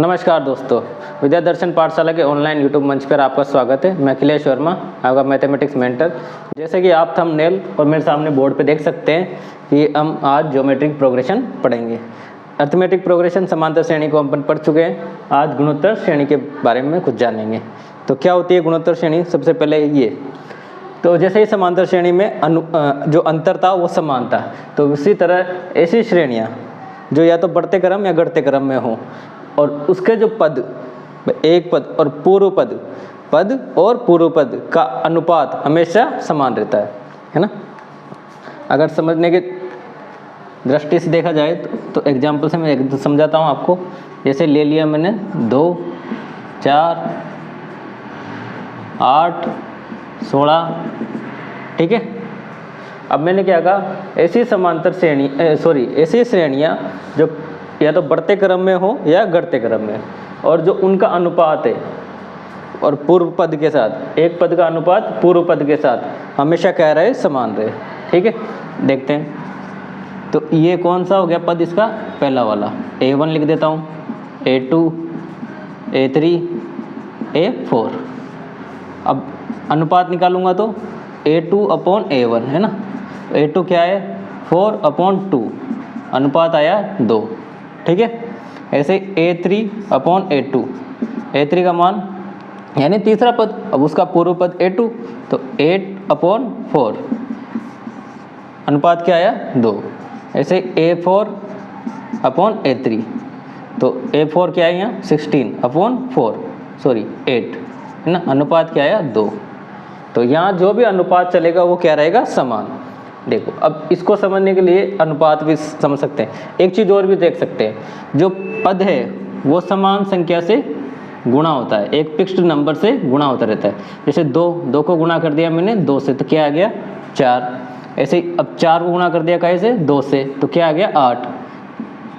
नमस्कार दोस्तों, विद्या दर्शन पाठशाला के ऑनलाइन यूट्यूब मंच पर आपका स्वागत है। मैं अखिलेश वर्मा, आपका मैथमेटिक्स मेंटर। जैसे कि आप थंबनेल और मेरे सामने बोर्ड पे देख सकते हैं कि हम आज ज्योमेट्रिक प्रोग्रेशन पढ़ेंगे। अर्थमेटिक प्रोग्रेशन समांतर श्रेणी को हम पढ़ चुके हैं। आज गुणोत्तर श्रेणी के बारे में कुछ जानेंगे। तो क्या होती है गुणोत्तर श्रेणी? सबसे पहले ये, तो जैसे ही समांतर श्रेणी में जो अंतर था वो समान था, तो उसी तरह ऐसी श्रेणियाँ जो या तो बढ़ते क्रम या घटते क्रम में हो और उसके जो पद, एक पद और पूर्व पद का अनुपात हमेशा समान रहता है ना। अगर समझने की दृष्टि से देखा जाए तो एग्जाम्पल से मैं समझाता हूँ आपको। जैसे ले लिया मैंने 2, 4, 8, 16, ठीक है। अब मैंने क्या कहा, ऐसी समांतर श्रेणी ऐसी श्रेणियाँ जो या तो बढ़ते क्रम में हो या घटते क्रम में, और जो उनका अनुपात है और पूर्व पद के साथ, एक पद का अनुपात पूर्व पद के साथ हमेशा क्या रहे, समान रहे, ठीक है। देखते हैं, तो ये कौन सा हो गया पद? इसका पहला वाला A1 लिख देता हूँ, A2, A3, A4। अब अनुपात निकालूंगा तो A2/A1 है ना। A2 क्या है? 4/2, अनुपात आया 2, ठीक है। ऐसे A3/A2, A3 का मान यानी तीसरा पद, अब उसका पूर्व पद A2, तो 8/4, अनुपात क्या आया? 2। ऐसे A4/A3, तो A4 क्या है यहाँ? 8 है ना, अनुपात क्या आया? 2। तो यहाँ जो भी अनुपात चलेगा वो क्या रहेगा? समान। देखो, अब इसको समझने के लिए अनुपात भी समझ सकते हैं। एक चीज़ और भी देख सकते हैं, जो पद है वो समान संख्या से गुणा होता है, एक फिक्स्ड नंबर से गुणा होता रहता है। जैसे 2 को गुणा कर दिया मैंने 2 से, तो क्या आ गया? 4। ऐसे ही अब 4 को गुणा कर दिया काहे से? 2 से, तो क्या आ गया?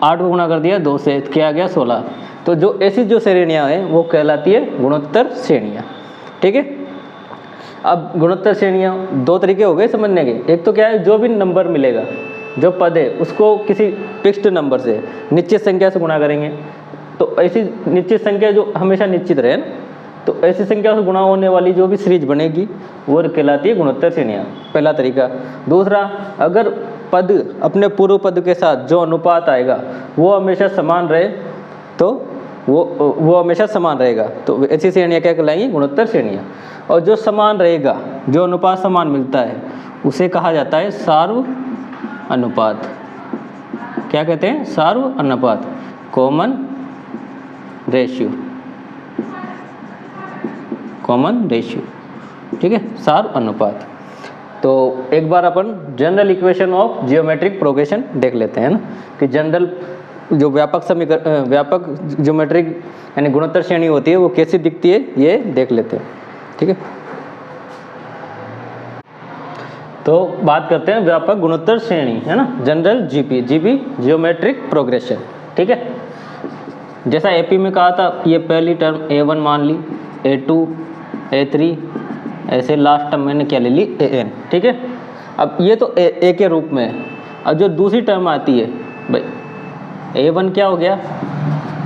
8 को गुणा कर दिया 2 से, तो क्या आ गया? 16। तो जो ऐसी जो श्रेणियाँ हैं वो कहलाती है गुणोत्तर श्रेणियाँ, ठीक है। अब गुणोत्तर श्रेणियाँ दो तरीके हो गए समझने के। एक तो क्या है, जो भी नंबर मिलेगा, जो पद है उसको किसी फिक्स्ड नंबर से, निश्चित संख्या से गुणा करेंगे। तो ऐसी निश्चित संख्या जो हमेशा निश्चित रहे ना, तो ऐसी संख्या से गुणा होने वाली जो भी सीरीज बनेगी वो कहलाती है गुणोत्तर श्रेणियाँ, पहला तरीका। दूसरा, अगर पद अपने पूर्व पद के साथ जो अनुपात आएगा वो हमेशा समान रहे, तो वो हमेशा समान रहेगा, तो ऐसी श्रेणियाँ क्या कहलाएंगी? गुणोत्तर श्रेणियाँ। और जो समान रहेगा, जो अनुपात समान मिलता है, उसे कहा जाता है सार्व अनुपात। क्या कहते हैं? सार्व अनुपात, कॉमन रेशियो, ठीक है, सार्व अनुपात। तो एक बार अपन general equation of geometric progression देख लेते हैं ना, कि जनरल जो व्यापक ज्योमेट्रिक यानी गुणोत्तर श्रेणी होती है वो कैसी दिखती है, ये देख लेते हैं, ठीक है। तो बात करते हैं व्यापक गुणोत्तर श्रेणी, है ना, जनरल जीपी जियोमेट्रिक प्रोग्रेशन, ठीक है। जैसा एपी में कहा था, ये पहली टर्म A1 मान ली, A2, A3, ऐसे लास्ट टर्म मैंने क्या ले ली? AN, ठीक है। अब ये तो A के रूप में है। अब जो दूसरी टर्म आती है भाई, A1 क्या हो गया?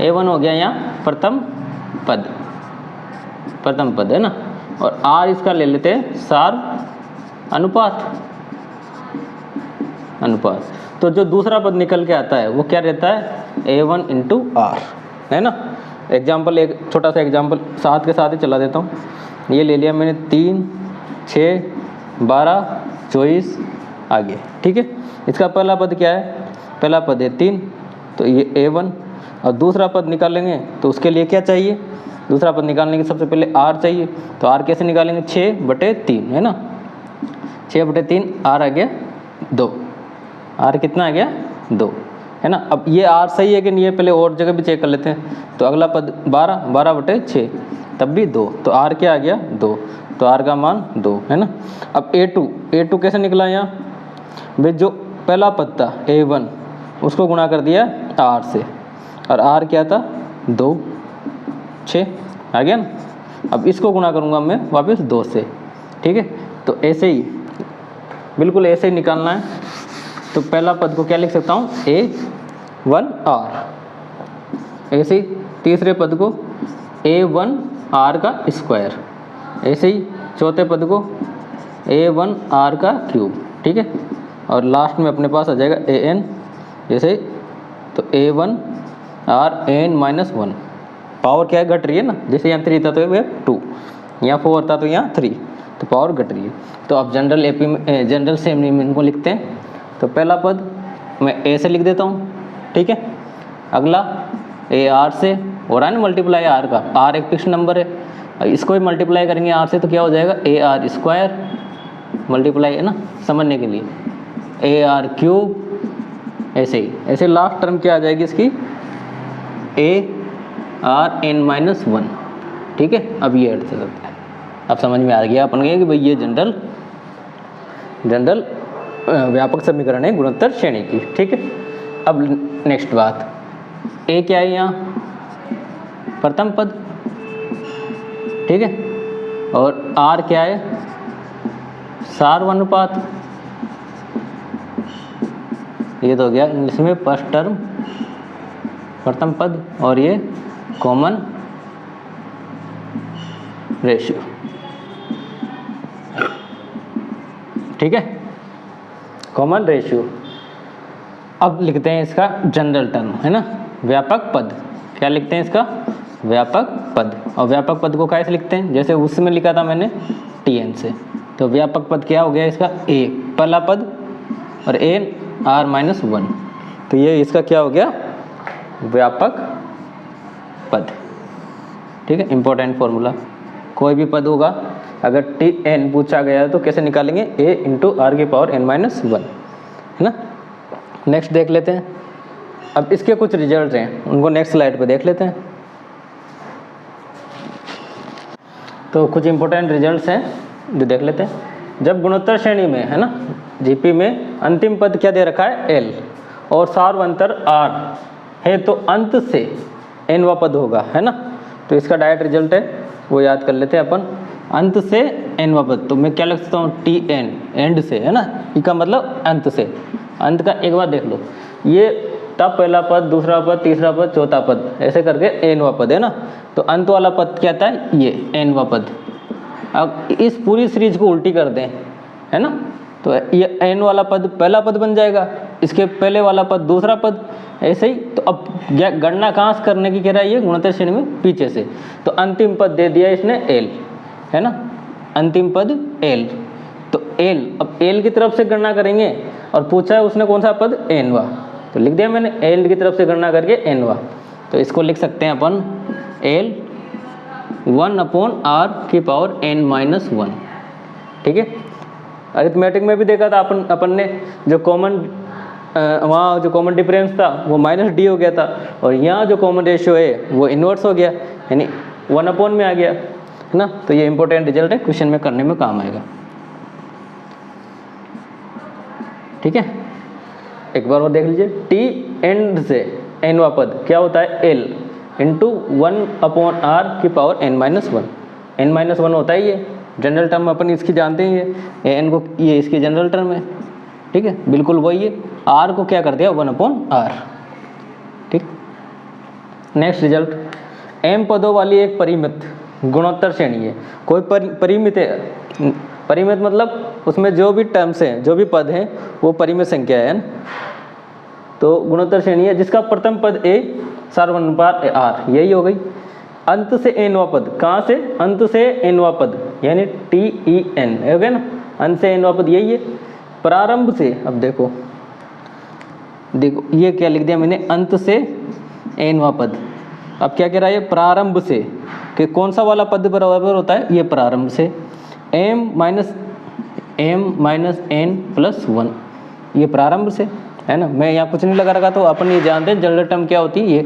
A1 हो गया यहाँ प्रथम पद है ना, और R इसका ले लेते हैं सार्व अनुपात। तो जो दूसरा पद निकल के आता है वो क्या रहता है? A1 × R, है ना। एग्जाम्पल, एक छोटा सा एग्जाम्पल साथ के साथ ही चला देता हूँ। ये ले लिया मैंने 3, 6, 12, 24 आगे, ठीक है। इसका पहला पद क्या है? पहला पद है 3, तो ये A1। और दूसरा पद निकालेंगे तो उसके लिए क्या चाहिए? दूसरा पद निकालने के सबसे पहले R चाहिए, तो R कैसे निकालेंगे? 6/3, है ना। 6/3, R आ गया 2। R कितना आ गया? 2, है ना। अब ये R सही है कि नहीं है, पहले और जगह भी चेक कर लेते हैं। तो अगला पद 12/6, तब भी 2, तो R क्या आ गया? 2, तो R का मान 2, है ना। अब A2 कैसे निकला यहाँ? भाई जो पहला पद था A1 उसको गुणा कर दिया R से, और R क्या था? 2, 6 आ गया ना। अब इसको गुणा करूँगा मैं वापस 2 से, ठीक है। तो ऐसे ही, बिल्कुल ऐसे ही निकालना है। तो पहला पद को क्या लिख सकता हूँ? A1R, ऐसे ही तीसरे पद को a1 r का स्क्वायर, ऐसे ही चौथे पद को a1 r का क्यूब, ठीक है। और लास्ट में अपने पास आ जाएगा an, जैसे तो a1 r n minus 1। Power क्या है, घट रही है ना, जैसे यहाँ 3 था तो ये 2, यहाँ 4 था तो यहाँ 3, तो पावर घट रही है। तो अब जनरल एपी में, जनरल सेमी में इनको लिखते हैं। तो पहला पद मैं a से लिख देता हूँ, ठीक है। अगला a r से, हो रहा है ना मल्टीप्लाई r का, r एक फिक्स नंबर है, इसको भी मल्टीप्लाई करेंगे r से तो क्या हो जाएगा a r स्क्वायर, मल्टीप्लाई है ना समझने के लिए, a r क्यूब, ऐसे ही। ऐसे लास्ट टर्म क्या आ जाएगी इसकी, a r n माइनस 1, ठीक है। अब ये अर्थ करता है, अब समझ में आ गया अपन के कि भाई ये जनरल व्यापक समीकरण है गुणोत्तर श्रेणी की, ठीक है। अब नेक्स्ट बात, a क्या है यहाँ, प्रथम पद, ठीक है। और r क्या है, सार्वनुपात, ये तो हो गया इंग्लिश में फर्स्ट टर्म, प्रथम पद, और ये कॉमन रेशियो, ठीक है, कॉमन रेशियो। अब लिखते हैं इसका जनरल टर्म, है ना, व्यापक पद। क्या लिखते हैं इसका, व्यापक पद। और व्यापक पद को कैसे लिखते हैं, जैसे उसमें लिखा था मैंने tn से, तो व्यापक पद क्या हो गया इसका, a पहला पद और n r माइनस 1, तो ये इसका क्या हो गया, व्यापक पद, ठीक है। इंपॉर्टेंट फॉर्मूला, कोई भी पद होगा अगर tn पूछा गया तो कैसे निकालेंगे, a इंटू r की पावर n माइनस 1, है ना। नेक्स्ट देख लेते हैं, अब इसके कुछ रिजल्ट हैं, उनको नेक्स्ट स्लाइड पे देख लेते हैं। तो कुछ इंपॉर्टेंट रिजल्ट्स हैं जो देख लेते हैं। जब गुणोत्तर श्रेणी में, है ना, जीपी में अंतिम पद क्या दे रखा है, l, और सार्वंतर r है, तो अंत से nवा पद होगा, है ना। तो इसका डायरेक्ट रिजल्ट है वो याद कर लेते हैं अपन, अंत से nवा पद, तो मैं क्या लिख सकता हूँ, tn, एंड से, है ना, इसका मतलब अंत से। अंत का एक बार देख लो, ये तब पहला पद, दूसरा पद, तीसरा पद, चौथा पद, ऐसे करके nवा पद, है ना। तो अंत वाला पद क्या था, ये nवा पद। अब इस पूरी सीरीज को उल्टी कर दें, है ना, तो ये n वाला पद पहला पद बन जाएगा, इसके पहले वाला पद दूसरा पद, ऐसे ही। तो अब गणना कहाँ से करने की कह रहा है ये, गुणोत्तर श्रेणी में पीछे से। तो अंतिम पद दे दिया इसने l, है ना, अंतिम पद l, तो l, अब l की तरफ से गणना करेंगे, और पूछा है उसने कौन सा पद, nवा, तो लिख दिया मैंने l की तरफ से गणना करके nवा। तो इसको लिख सकते हैं अपन l 1/r की पावर n माइनस 1, ठीक है। अरिथमेटिक में भी देखा था अपन ने, जो कॉमन वहाँ जो कॉमन डिफरेंस था वो -d हो गया था, और यहाँ जो कॉमन रेशियो है वो इन्वर्स हो गया, यानी 1/, में आ गया, है ना। तो ये इंपॉर्टेंट रिजल्ट है, क्वेश्चन में करने में काम आएगा, ठीक है। एक बार और देख लीजिए, t एंड से nवा पद क्या होता है, l इंटू 1/r की power n minus 1, n minus 1 होता है ये जनरल टर्म, अपन इसकी जानते हैं, ये n को, ये इसकी जनरल टर्म है, ठीक है, बिल्कुल वही है। r को क्या कर दिया, 1/r, ठीक। नेक्स्ट रिजल्ट, m पदों वाली एक परिमित गुणोत्तर श्रेणी है। कोई परिमित है, परिमित मतलब उसमें जो भी टर्म्स हैं, जो भी पद हैं, वो परिमित संख्या है ना। तो गुणोत्तर श्रेणी है जिसका प्रथम पद a, सार्वनुपात r, यही हो गई। अंत से nवा पद, कहाँ से, अंत से nवा पद, यानी ten, हो गया ना, अंत से nवा पद यही है। प्रारंभ से, अब देखो ये क्या लिख दिया मैंने, अंत से nवा पद। अब क्या कह रहा है, प्रारंभ से, कि कौन सा वाला पद बराबर होता है, ये प्रारंभ से m माइनस n प्लस 1, ये प्रारंभ से, है ना। मैं यहाँ कुछ नहीं लगा रखा, तो अपन ये जानते हैं जनरल टर्म क्या होती है ये,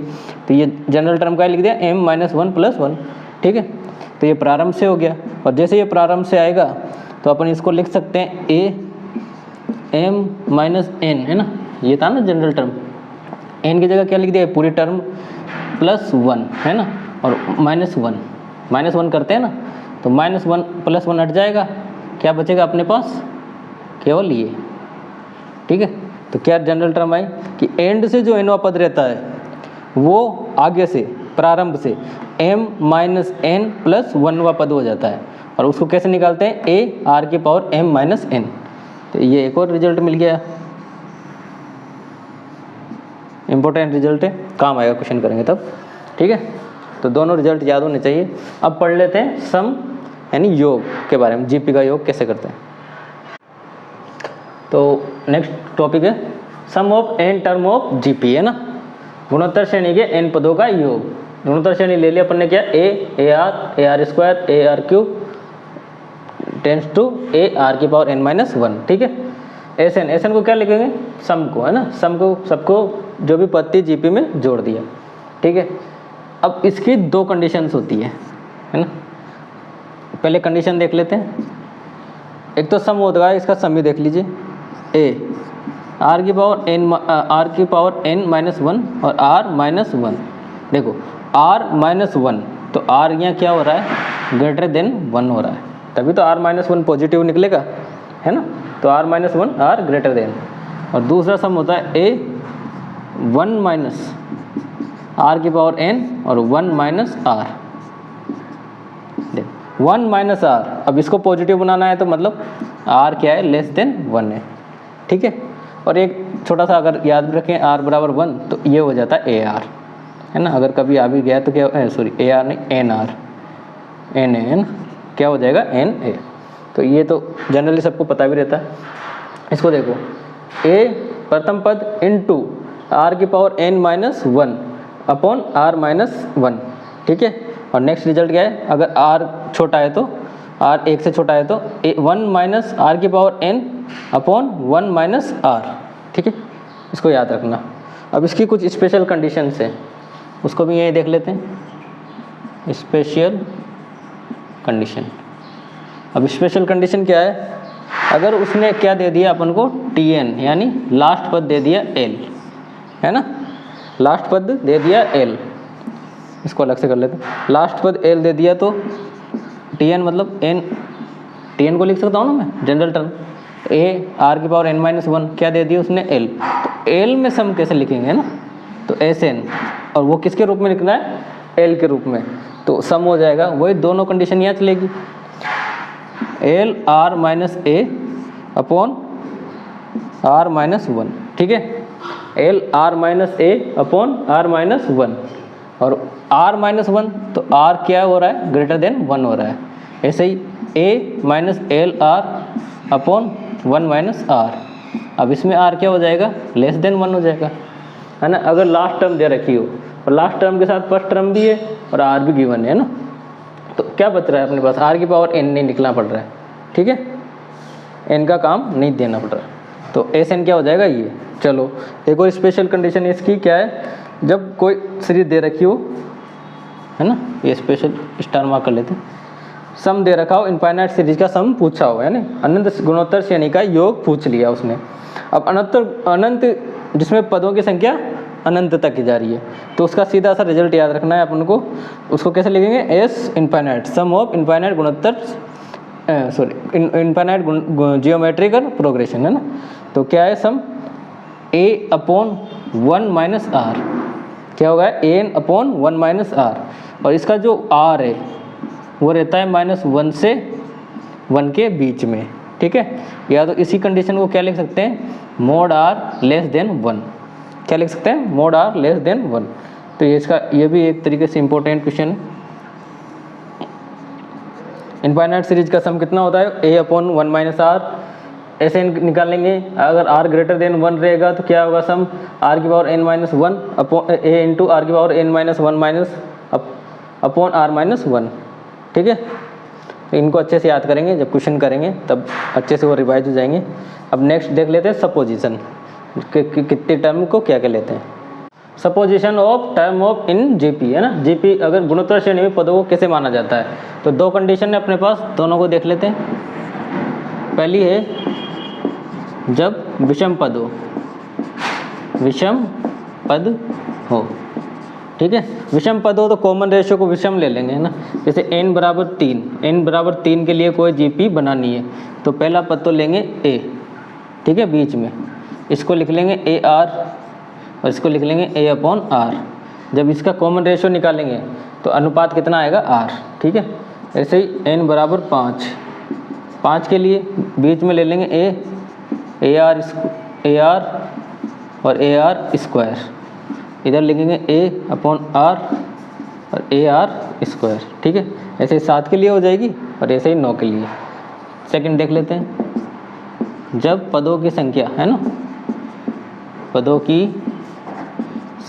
तो ये जनरल टर्म का लिख दिया m माइनस 1 प्लस 1, ठीक है। तो ये प्रारंभ से हो गया, और जैसे ये प्रारंभ से आएगा तो अपन इसको लिख सकते हैं a m माइनस n, है ना, ये था ना जनरल टर्म, n की जगह क्या लिख दिया, पूरी टर्म प्लस 1, है ना, और माइनस 1 करते हैं ना, तो -1 प्लस 1 हट जाएगा, क्या बचेगा अपने पास, केवल ये, ठीक है। तो क्या जनरल टर्म आई कि एंड से जो nवा पद रहता है वो आगे से प्रारंभ से m माइनस एन प्लस 1वां पद हो जाता है। और उसको कैसे निकालते हैं, a r की पावर m माइनस एन। तो ये एक और रिजल्ट मिल गया, इंपॉर्टेंट रिजल्ट है, काम आएगा क्वेश्चन करेंगे तब। ठीक है, तो दोनों रिजल्ट याद होने चाहिए। अब पढ़ लेते हैं सम यानी योग के बारे में, जीपी का योग कैसे करते हैं। तो नेक्स्ट टॉपिक है sum of n term of GP, है ना, गुणोत्तर श्रेणी के एन पदों का योग। गुणोत्तर श्रेणी ले लिया अपन ने क्या, A R square A R cube tends to A R की पावर एन माइनस 1। ठीक है, एस एन को क्या लिखेंगे, सम को, है ना, सम को सबको जो भी पद थी जीपी में जोड़ दिया। ठीक है, अब इसकी दो कंडीशंस होती है ना, पहले कंडीशन देख लेते हैं। एक तो सम होता है, इसका सम ही देख लीजिए, ए आर की पावर एन माइनस 1 और आर माइनस 1। देखो आर माइनस 1 तो आर यहाँ क्या हो रहा है, ग्रेटर देन 1 हो रहा है, तभी तो आर माइनस 1 पॉजिटिव निकलेगा, है ना। तो R minus 1 R greater than. और दूसरा सम होता है ए 1 माइनस आर की पावर एन और 1 माइनस आर। देखो 1 माइनस आर, अब इसको पॉजिटिव बनाना है तो मतलब आर क्या है, लेस देन 1 है। ठीक है, और एक छोटा सा अगर याद रखें आर बराबर 1 तो ये हो जाता है ए आर, है ना। अगर कभी आ भी गया तो क्या, सॉरी ए आर नहीं एन आर, एन ए, है ना, क्या हो जाएगा एन ए। तो ये तो जनरली सबको पता भी रहता है। इसको देखो ए प्रथम पद इनटू आर की power N minus 1 upon are minus 1। ठीक है, और नेक्स्ट रिजल्ट क्या है, अगर आर छोटा है तो आर 1 से छोटा है तो 1 माइनस आर की power N upon 1 minus R. ठीक है, इसको याद रखना। अब इसकी कुछ स्पेशल कंडीशंस है, उसको भी यही देख लेते हैं, स्पेशल कंडीशन। अब स्पेशल कंडीशन क्या है, अगर उसने क्या दे दिया अपन को टी एन यानी लास्ट पद दे दिया एल, है ना, लास्ट पद दे दिया एल, इसको अलग से कर लेते हैं। लास्ट पद एल दे दिया तो टी एन मतलब एन, टी एन को लिख सकता हूँ ना मैं जनरल टर्म, ए आर की पावर एन माइनस 1 क्या दे दिया उसने एल, तो एल में सम कैसे लिखेंगे, है ना, तो एस एन, और वो किसके रूप में लिखना है, एल के रूप में, तो सम हो जाएगा। वही दोनों कंडीशन यहाँ चलेगी, L R minus A upon are minus 1। ठीक है, L R minus A upon are minus 1, और आर माइनस 1 तो आर क्या हो रहा है, ग्रेटर देन 1 हो रहा है। ऐसे ही a minus l r upon 1 minus r, अब इसमें आर क्या हो जाएगा, लेस देन 1 हो जाएगा, है ना। अगर लास्ट टर्म दे रखी हो और लास्ट टर्म के साथ फर्स्ट टर्म भी है और आर भी गिवन है ना, तो क्या बच रहा है अपने पास, आर की पावर एन नहीं निकलना पड़ रहा है। ठीक है, एन का काम नहीं देना पड़ रहा है, तो एस एन क्या हो जाएगा ये। चलो एक और स्पेशल कंडीशन इसकी क्या है, जब कोई सीरीज दे रखी हो, है ना, ये स्पेशल स्टार मार्क कर लेते हैं, सम दे रखा हो, इनफाइनाइट सीरीज का सम पूछा हो, है ना, अनंत गुणोत्तर श्रेणी का योग पूछ लिया उसने। अब अनंत जिसमें पदों की संख्या अनंत तक की जा रही है, तो उसका सीधा सा रिजल्ट याद रखना है अपन को। उसको कैसे लिखेंगे, S infinite sum of infinite गुणोत्तर, सॉरी इनफाइनाइट जियोमेट्रिकल प्रोग्रेशन, है ना। तो क्या है sum, A upon 1 minus R, क्या होगा एन अपॉन 1 माइनस आर, और इसका जो आर है वो रहता है -1 से 1 के बीच में। ठीक है, या तो इसी कंडीशन को क्या लिख सकते हैं, मोड आर लेस देन 1, क्या लिख सकते हैं, मोड आर लेस देन 1। तो ये भी एक तरीके से इंपॉर्टेंट क्वेश्चन है। इनफाइनाइट सीरीज का सम कितना होता है, ए अपॉन 1 माइनस आर, ऐसे निकाल लेंगे। अगर आर ग्रेटर देन 1 रहेगा तो क्या होगा सम, आर की power N minus 1 upon a into r की power N minus 1 minus upon are minus 1। ठीक है, तो इनको अच्छे से याद करेंगे, जब क्वेश्चन करेंगे तब अच्छे से वो रिवाइज हो जाएंगे। अब नेक्स्ट देख लेते हैं सपोजिशन, कितने टर्म को क्या क्या लेते हैं। Supposition of term of in GP, है ना, जीपी अगर गुणोत्तर श्रेणी में पदों को कैसे माना जाता है, तो दो कंडीशन है अपने पास, दोनों को देख लेते हैं। पहली है जब विषम पद हो, ठीक है, विषम पद हो तो कॉमन रेशियो को विषम ले लेंगे, है ना। जैसे n बराबर 3 के लिए कोई जीपी बनानी है तो पहला पद तो लेंगे a, ठीक है, बीच में इसको लिख लेंगे ए आर और इसको लिख लेंगे a अपॉन आर। जब इसका कॉमन रेशियो निकालेंगे तो अनुपात कितना आएगा r, ठीक है। ऐसे ही n बराबर 5, 5 के लिए बीच में ले लेंगे a आर और AR स्क्वायर, इधर लिखेंगे A/R और AR स्क्वायर, ठीक है। ऐसे ही 7 के लिए हो जाएगी और ऐसे ही 9 के लिए। सेकंड देख लेते हैं, जब पदों की संख्या है ना, पदों की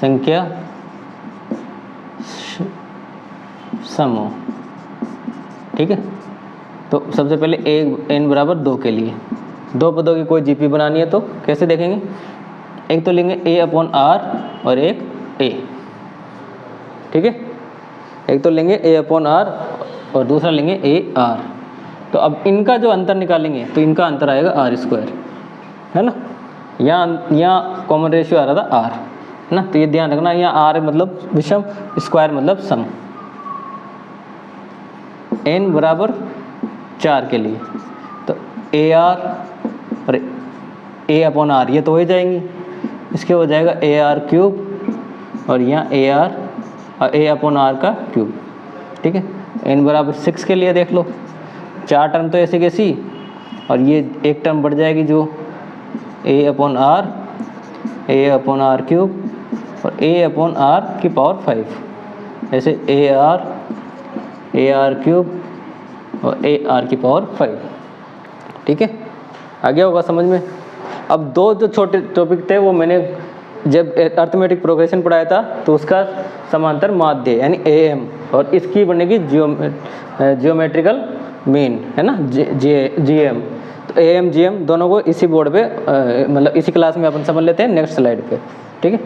संख्या सम हो, ठीक है। तो सबसे पहले n बराबर 2 के लिए 2 पदों की कोई GP बनानी है तो कैसे देखेंगे, एक तो लेंगे A/R और एक A, ठीक है। एक तो लेंगे A/R और दूसरा लेंगे AR। तो अब इनका जो अंतर निकालेंगे तो इनका अंतर आएगा R², है ना। यहाँ कॉमन रेशियो आ रहा था R, है ना। तो ये ध्यान रखना, यहाँ R मतलब विषम, स्क्वायर मतलब सम। n बराबर 4 के लिए तो AR और A/R ये तो हो ही जाएंगी, इसके हो जाएगा AR³ और यहाँ AR और A/R का क्यूब, ठीक है। n बराबर 6 के लिए देख लो, 4 टर्म तो ऐसे कैसी, और ये एक टर्म बढ़ जाएगी जो A/R, A/R³ और A/R की पावर 5, ऐसे AR³ और AR की पावर 5, ठीक है। आ गया होगा समझ में। अब दो जो छोटे टॉपिक थे वो मैंने जब अर्थमेटिक प्रोग्रेशन पढ़ाया था तो उसका समांतर माध्य यानी AM, और इसकी बनेगी जियोमेट्रिकल मीन, है ना, GM। तो AM GM दोनों को इसी बोर्ड पे मतलब इसी क्लास में अपन समझ लेते हैं नेक्स्ट स्लाइड पे, ठीक है।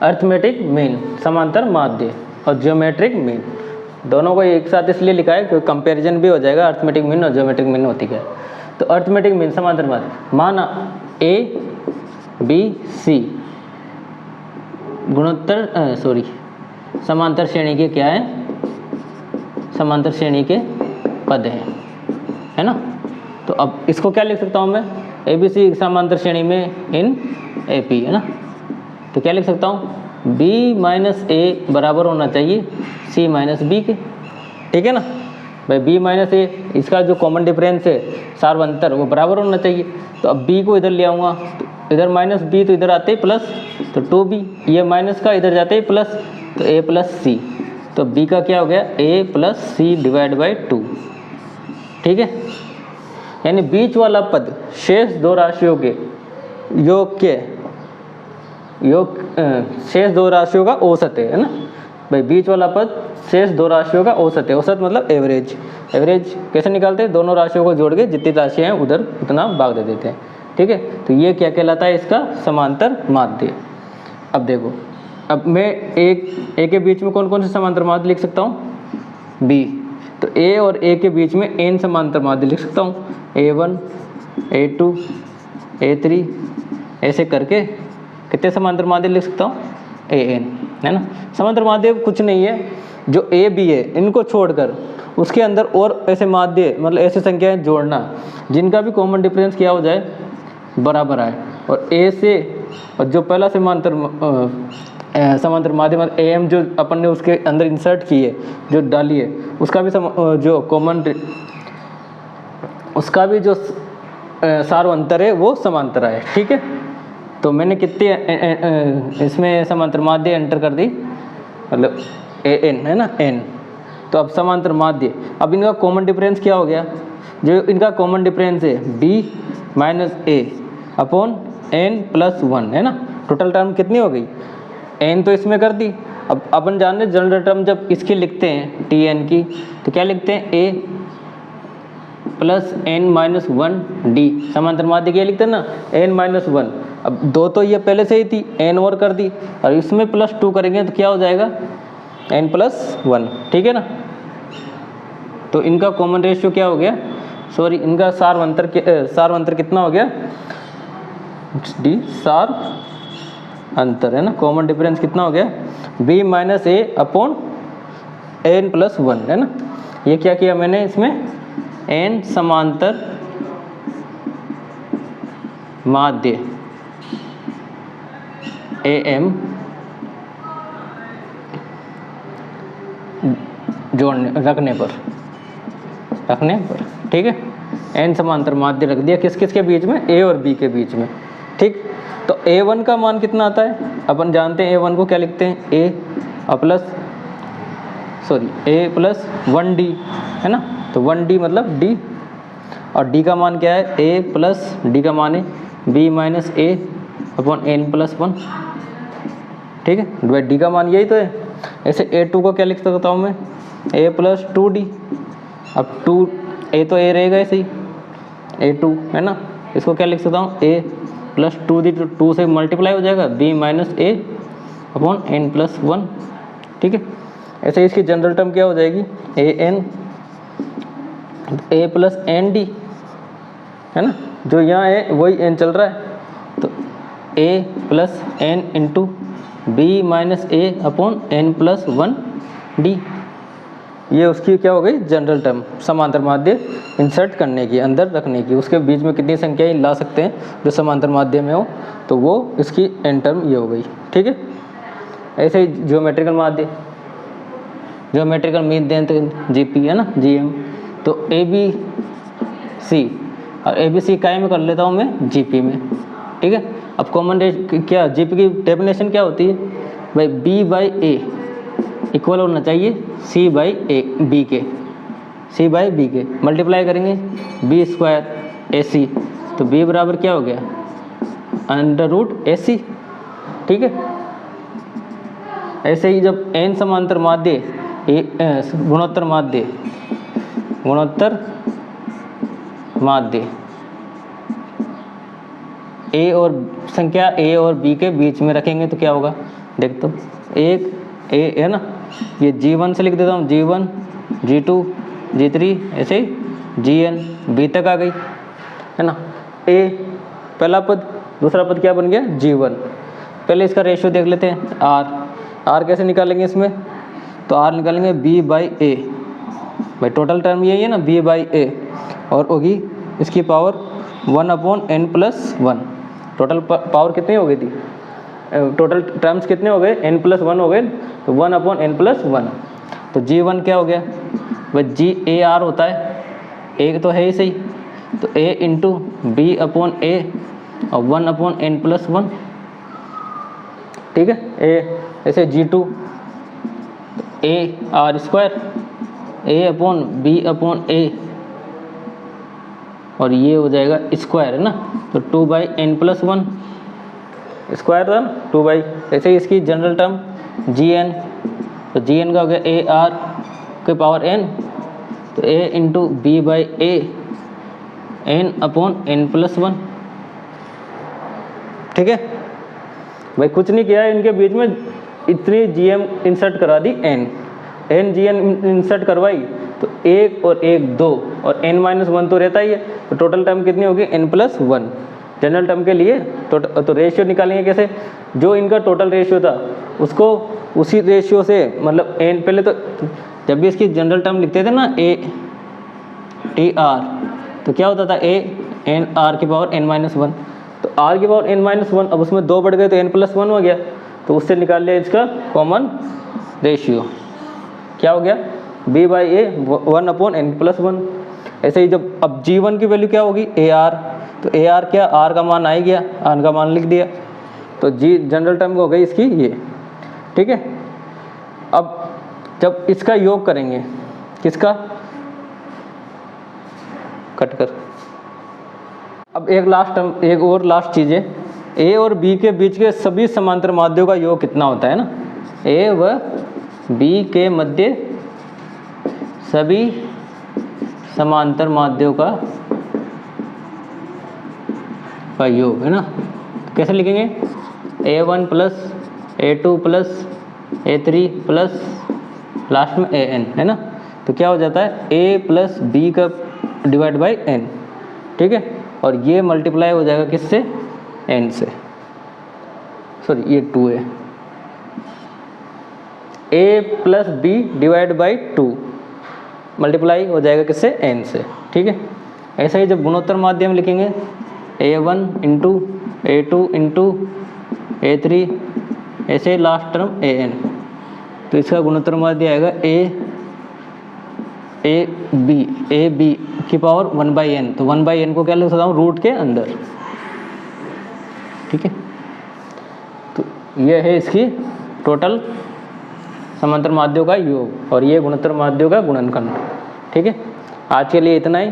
अर्थमेटिक मीन, समांतर माध्य और जियोमेट्रिक मीन दोनों को एक साथ इसलिए लिखा है क्योंकि कंपैरिजन भी हो जाएगा अर्थमेटिक मीन और जियोमेट्रिक मीन होती क्या है। तो अर्थमेटिक मीन समांतर माध्य, माना ABC गुणोत्तर समांतर श्रेणी के क्या है, समांतर श्रेणी के पद हैं, है ना। तो अब इसको क्या लिख सकता हूँ मैं, ABC समांतर श्रेणी में इन AP, है ना। तो क्या लिख सकता हूँ, B-A बराबर होना चाहिए C-B के, ठीक है ना भाई। B-A इसका जो कॉमन डिफरेंस है सार्वंतर वो बराबर होना चाहिए। तो अब B को इधर ले आऊँगा तो इधर -B तो इधर आते ही प्लस, तो 2B, ये माइनस का इधर जाते ही प्लस, तो A+C। तो B का क्या हो गया, A+C/2, ठीक है। यानी बीच वाला पद शेष दो राशियों के शेष दो राशियों का औसत है ना भाई। बीच वाला पद शेष दो राशियों का औसत है, औसत मतलब एवरेज। एवरेज कैसे निकालते हैं, दोनों राशियों को जोड़ के जितनी राशियाँ हैं उधर उतना भाग दे देते हैं, ठीक है। तो ये क्या कहलाता है, इसका समांतर माध्य। अब देखो, अब मैं ए के बीच में कौन कौन से समांतर माध्य लिख सकता हूँ, B। तो A और A के बीच में n समांतर माध्य लिख सकता हूँ, A1, A2, A3, ऐसे करके कितने समांतर माध्य लिख सकता हूँ, AN, है ना। समांतर माध्य कुछ नहीं है, जो A B है इनको छोड़कर उसके अंदर और ऐसे माध्य मतलब ऐसे संख्याएं जोड़ना जिनका भी कॉमन डिफरेंस क्या हो जाए, बराबर आए। और A से और जो पहला समांतर माध्य मतलब AM जो अपन ने उसके अंदर इंसर्ट की है, जो डाली है, उसका भी जो कॉमन उसका भी जो सार्वंतर है वो समांतर है, ठीक है। तो मैंने कितने इसमें समांतर माध्य एंटर कर दी, मतलब AN, है ना, N। तो अब समांतर माध्य, अब इनका कॉमन डिफरेंस क्या हो गया, जो इनका कॉमन डिफरेंस है B-A/N+1, है ना। टोटल टर्म कितनी हो गई, N तो इसमें कर दी। अब अपन जान रहे जनरल टर्म जब इसकी लिखते हैं TN की, तो क्या लिखते हैं, A+N-1D। समांतर माध्य क्या लिखते हैं ना, N-1। अब 2 तो ये पहले से ही थी, N और कर दी, और इसमें +2 करेंगे तो क्या हो जाएगा, N+1, ठीक है ना। तो इनका कॉमन रेशियो क्या हो गया, इनका सार्वंतर कितना हो गया, D सार अंतर, है ना। कॉमन डिफरेंस कितना हो गया, B-A/N+1, है ना। ये क्या किया मैंने, इसमें N समांतर माध्य ए एम जोड़ने रखने पर ठीक है, n समांतर माध्य रख दिया किस किस के बीच में, a और b के बीच में। ठीक, तो a1 का मान कितना आता है, अपन जानते हैं a1 को क्या लिखते हैं, a प्लस 1d है ना, तो 1d मतलब d, और d का मान क्या है, a प्लस d का मान है b minus a upon n plus 1। ठीक है, भाई d का मान यही तो है। ऐसे a2 को क्या लिख सकता हूँ मैं, a प्लस 2d, अब 2 a तो a रहेगा ऐसे ही, a2 है ना, इसको क्या लिख सकता हूँ, a प्लस 2d, तो 2 से मल्टीप्लाई हो जाएगा b minus a upon n plus 1। ठीक है, ऐसे इसकी जनरल टर्म क्या हो जाएगी, a प्लस एन डी है ना, जो यहाँ है वही n चल रहा है, तो a plus N into B minus A upon N plus 1d, ये उसकी क्या हो गई जनरल टर्म, समांतर माध्य इंसर्ट करने की, अंदर रखने की, उसके बीच में कितनी संख्याएं ला सकते हैं जो समांतर माध्य में हो, तो वो इसकी एन टर्म ये हो गई। ठीक है, ऐसे ही ज्योमेट्रिकल माध्य, ज्योमेट्रिकल माध्य जीपी है ना, जीएम, तो ए बी सी, और ए बी सी काय में कर लेता हूँ मैं, जीपी में। ठीक है, अब कॉमन क्या जीपी की डेफिनेशन क्या होती है भाई, बी बाई ए इक्वल होना चाहिए सी बाई ए बी के, सी बाई बी के मल्टीप्लाई करेंगे बी स्क्वायर ए सी, तो बी बराबर क्या हो गया, अंडर रूट ए सी। ठीक है, ऐसे ही जब एन समांतर माध्य गुणोत्तर माध्य ए और संख्या ए और बी के बीच में रखेंगे तो क्या होगा, देख तो, एक ए है ना, ये G1 से लिख देता हूँ, G1 G2 G3 ऐसे ही Gn B तक आ गई है ना। A पहला पद, दूसरा पद क्या बन गया, G1। पहले इसका रेशियो देख लेते हैं, R कैसे निकालेंगे इसमें, तो R निकालेंगे B बाई ए, भाई टोटल टर्म यही है ना, B बाई ए, और होगी इसकी power 1 upon n plus 1। Total power कितनी हो गई थी, टोटल टर्म्स कितने हो गए, n प्लस 1 हो गए, तो 1 अपॉन n प्लस 1, तो G1 क्या हो गया भाई, G ए आर होता है, एक तो है ही सही, तो a into B upon a और 1 अपॉन n प्लस 1। ठीक है, ए ऐसे G2 a r square, a upon b upon a, और ये हो जाएगा स्क्वायर है ना, तो 2 बाई n प्लस 1 स्क्वायर था 2 बाई, ऐसे ही इसकी जनरल टर्म Gn, तो Gn का हो गया ए आर के पावर n, तो a into B by A n upon n plus 1। ठीक है भाई, कुछ नहीं किया है, इनके बीच में इतनी Gm इंसर्ट करा दी, n Gn इंसर्ट करवाई, तो 1 और 1 2 और n माइनस 1 तो रहता ही है, तो टोटल टर्म कितनी होगी, n प्लस 1 जनरल टर्म के लिए। तो रेशियो निकालेंगे कैसे, जो इनका टोटल रेशियो था उसको उसी रेशियो से, मतलब n, पहले तो जब भी इसकी जनरल टर्म लिखते थे ना a टी आर, तो क्या होता था a n r की पावर n माइनस 1, तो r की पावर n माइनस 1, अब उसमें 2 बढ़ गए तो n प्लस 1 हो गया, तो उससे निकाल लिया इसका कॉमन रेशियो, क्या हो गया b by A 1 upon n plus 1। ऐसे ही जब अब G1 की वैल्यू क्या होगी, ए आर, तो ए आर क्या, आर का मान आ ही गया, आर का मान लिख दिया, तो जी जनरल टर्म हो गई इसकी ये। ठीक है, अब जब इसका योग करेंगे, किसका, कट कर, अब एक लास्ट टर्म, एक और लास्ट चीज़ है, ए और बी के बीच के सभी समांतर माध्यों का योग कितना होता है ना, ए व बी के मध्य सभी समांतर माध्यों का योग है ना, तो कैसे लिखेंगे, a1 plus a2 plus a3 plus last में an है ना, तो क्या हो जाता है a प्लस बी का डिवाइड बाई n। ठीक है, और ये मल्टीप्लाई हो जाएगा किससे, n से, सॉरी ये 2 है, a plus B divide by 2 multiply हो जाएगा किससे, n से। ठीक है, ऐसा ही जब गुणोत्तर माध्यम लिखेंगे, a1 into a2 into a3 ऐसे लास्ट टर्म ए एन, तो इसका गुणोत्तर माध्य आएगा ए बी की पावर 1/n, तो 1/n को क्या लिख सकता हूँ, रूट के अंदर। ठीक है, तो यह है इसकी टोटल समांतर माध्यों का योग और ये गुणोत्तर माध्यों का गुणनखंड। ठीक है, आज के लिए इतना ही।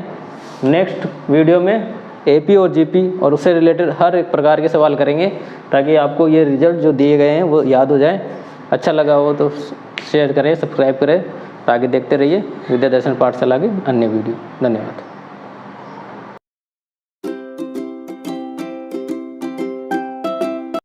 नेक्स्ट वीडियो में एपी और जीपी और उससे रिलेटेड हर एक प्रकार के सवाल करेंगे ताकि आपको ये रिजल्ट जो दिए गए हैं वो याद हो जाए। अच्छा लगा हो तो शेयर करें, सब्सक्राइब करें, आगे देखते रहिए विद्या दर्शन पाठशाला के अन्य वीडियो। धन्यवाद।